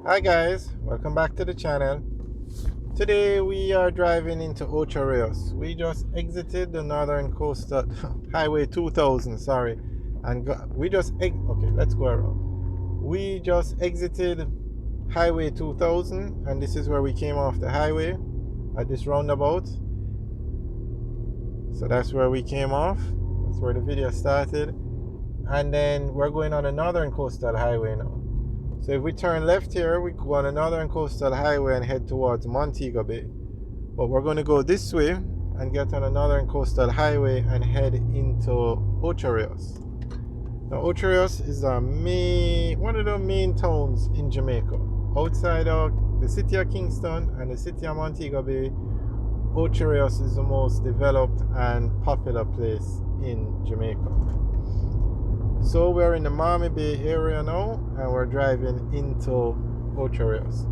Hi guys, welcome back to the channel. Today we are driving into Ocho Rios. We just exited the northern coastal highway 2000, sorry, and okay, let's go around. We just exited highway 2000 and this is where we came off the highway at this roundabout. So that's where we came off. That's where the video started. And then we're going on the northern coastal highway now. So if we turn left here, we go on a northern coastal highway and head towards Montego Bay. But we're going to go this way and get on a northern coastal highway and head into Ocho Rios. Now, Ocho Rios is one of the main towns in Jamaica. Outside of the city of Kingston and the city of Montego Bay, Ocho Rios is the most developed and popular place in Jamaica. So we're in the Miami Bay area now and we're driving into Ocho Rios.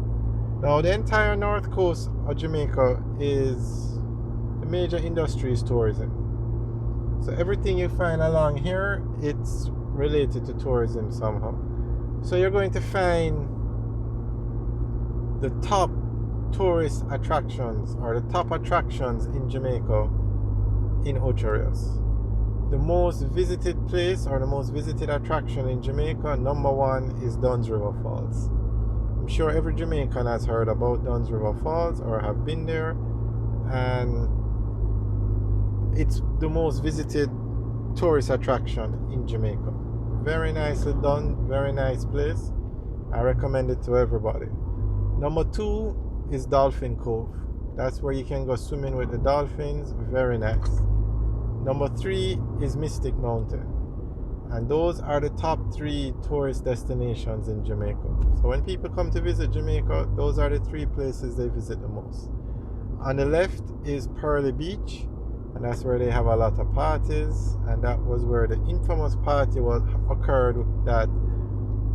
Now the entire north coast of Jamaica is the major industry is tourism. So everything you find along here, it's related to tourism somehow. So you're going to find the top tourist attractions or the top attractions in Jamaica in Ocho Rios. The most visited place or the most visited attraction in Jamaica, number one, is Dunn's River Falls. I'm sure every Jamaican has heard about Dunn's River Falls or have been there, and it's the most visited tourist attraction in Jamaica. Very nicely done, very nice place. I recommend it to everybody. Number two is Dolphin Cove. That's where you can go swimming with the dolphins. Very nice. Number three is Mystic Mountain. And those are the top three tourist destinations in Jamaica. So when people come to visit Jamaica, those are the three places they visit the most. On the left is Pearly Beach, and that's where they have a lot of parties. And that was where the infamous party occurred that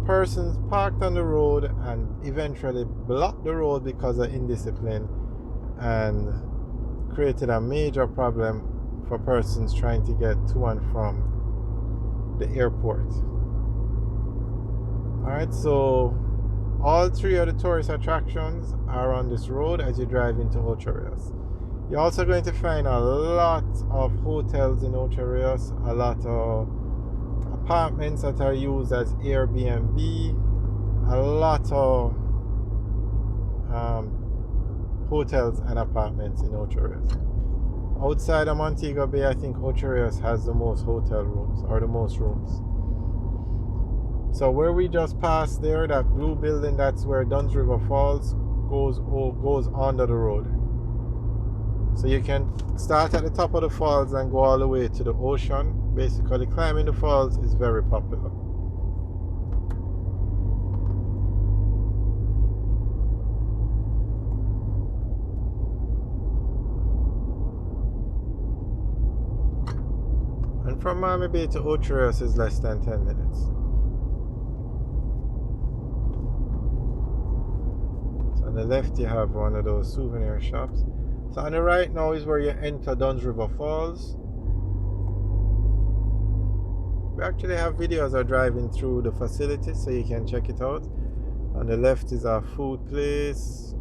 persons parked on the road and eventually blocked the road because of indiscipline and created a major problem for persons trying to get to and from the airport. Alright, so all three of the tourist attractions are on this road as you drive into Ocho Rios. You're also going to find a lot of hotels in Ocho Rios, a lot of apartments that are used as Airbnb, a lot of hotels and apartments in Ocho Rios. Outside of Montego Bay, I think Ocho Rios has the most hotel rooms or the most rooms. So where we just passed there, that blue building, that's where Dunn's River Falls goes under the road. So you can start at the top of the falls and go all the way to the ocean. Basically, climbing the falls is very popular. And from Miami Bay to Ocho Rios is less than 10 minutes. So on the left you have one of those souvenir shops. So on the right now is where you enter Dunn's River Falls. We actually have videos of driving through the facility so you can check it out. On the left is our food place,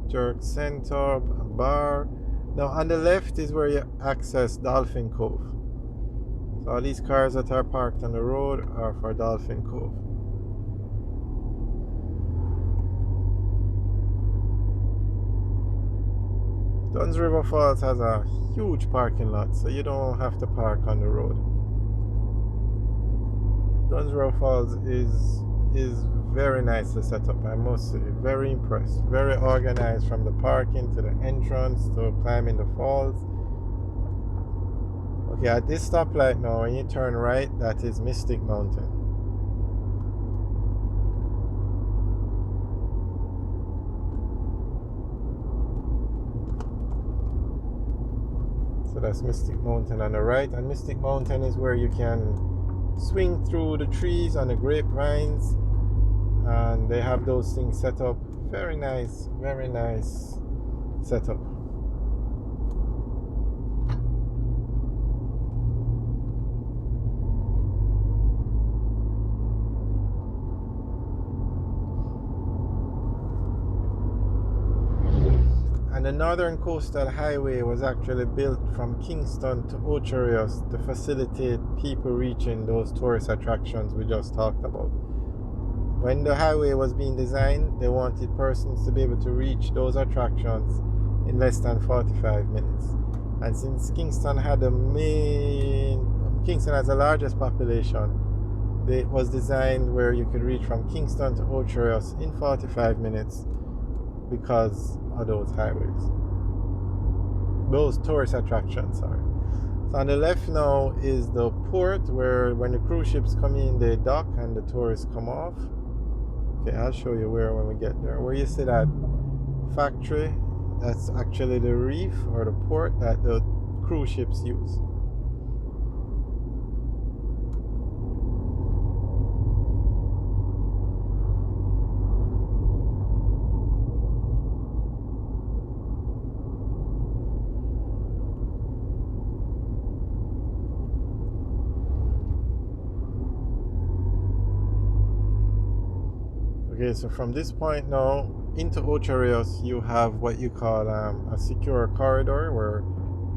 jerk center, a bar. Now on the left is where you access Dolphin Cove. So all these cars that are parked on the road are for Dolphin Cove. Dunn's River Falls has a huge parking lot, so you don't have to park on the road. Dunn's River Falls is very nicely set up, I must say. Very impressed. Very organized from the parking to the entrance to climbing the falls. Okay, at this stoplight now, when you turn right, that is Mystic Mountain. So that's Mystic Mountain on the right, and Mystic Mountain is where you can swing through the trees on the grapevines, and they have those things set up. Very nice setup. And the Northern Coastal Highway was actually built from Kingston to Ocho Rios to facilitate people reaching those tourist attractions we just talked about. When the highway was being designed, they wanted persons to be able to reach those attractions in less than 45 minutes. And since Kingston has the largest population, it was designed where you could reach from Kingston to Ocho Rios in 45 minutes because of those highways. Those tourist attractions, sorry. So on the left now is the port where when the cruise ships come in, they dock and the tourists come off. Okay, I'll show you where when we get there. Where you see that factory, that's actually the reef or the port that the cruise ships use. Okay, so from this point now into Ocho Rios, you have what you call a secure corridor where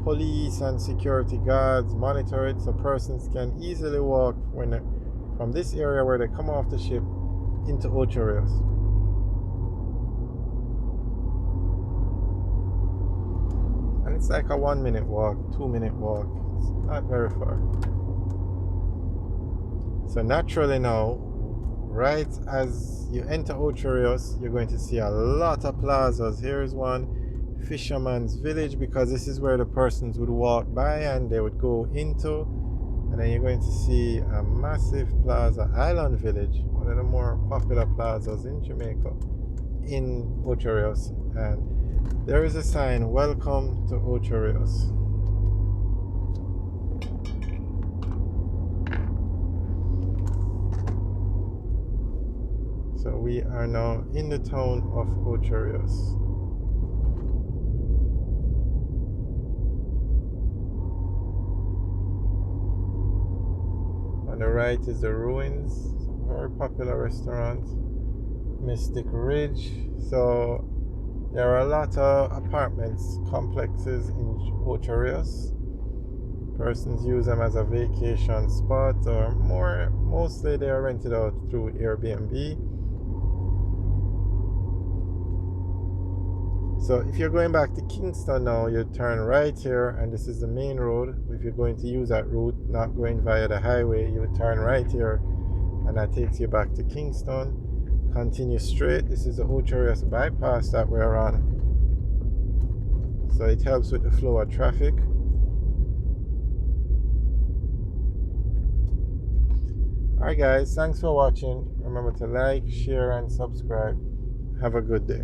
police and security guards monitor it, so persons can easily walk from this area where they come off the ship into Ocho Rios. And it's like a 1 minute walk, 2 minute walk. It's not very far. So naturally now, right as you enter Ocho Rios, you're going to see a lot of plazas. Here's one, Fisherman's Village, because this is where the persons would walk by and they would go into. And then you're going to see a massive plaza, Island Village, one of the more popular plazas in Jamaica, in Ocho Rios. And there is a sign, "Welcome to Ocho Rios." So we are now in the town of Ocho Rios. On the right is the ruins, very popular restaurant, Mystic Ridge. So there are a lot of apartments complexes in Ocho Rios. Persons use them as a vacation spot, or mostly they are rented out through Airbnb. So if you're going back to Kingston now, you turn right here, and this is the main road. If you're going to use that route, not going via the highway, you would turn right here, and that takes you back to Kingston. Continue straight. This is the Ocho Rios bypass that we're on. So it helps with the flow of traffic. Alright guys, thanks for watching. Remember to like, share and subscribe. Have a good day.